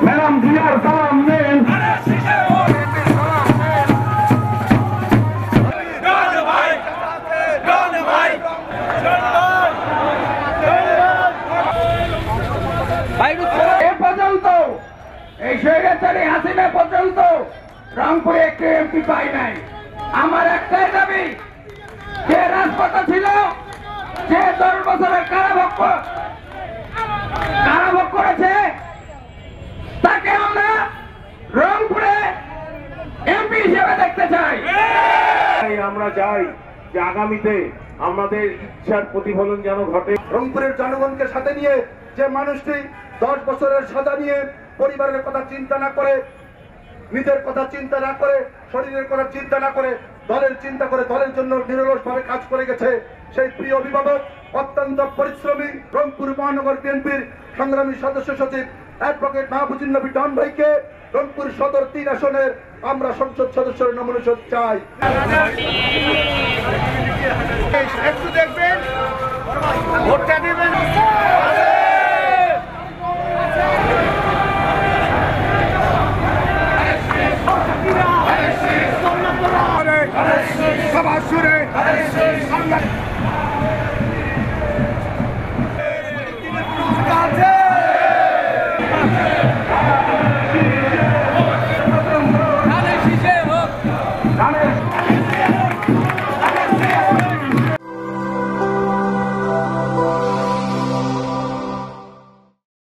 Madam জিয়ার সালাম নেন। এ পর্যন্ত এই স্বৈরাচারী হাসিনা পর্যন্ত রংপুরে একটি এমপি পাই নাই। আমার একটাই দাবি, যে রাজপথে ছিল, যে 10 বছরের কারাভোগ করেছে, তাকে আমরা রংপুরে এমপি হিসেবে দেখতে চাই। আমরা চাই যে আগামীতে আমাদের ইচ্ছার প্রতিফলন যেন ঘটে। রংপুরের জনগণকে সাথে নিয়ে যে মানুষটি 10 বছরের সাজা নিয়ে পরিবারের কথা চিন্তা না করে, নিজের কথা চিন্তা না করে, শরীরের কথা চিন্তা না করে, দলের চিন্তা করে দলের জন্য নিরলসভাবে কাজ করে গেছে, সেই প্রিয় অভিভাবক, অত্যন্ত পরিশ্রমী রংপুর মহানগর বিএনপির সংগ্রামী সদস্য সচিব অ্যাডভোকেট মাহফুজুর নবী ডন ভাইকে রংপুর সদর 3 আসনের আমরা সংসদ সদস্যের নমিনেশন চাই। একটু দেখবেন, ভোটটা দিবেন।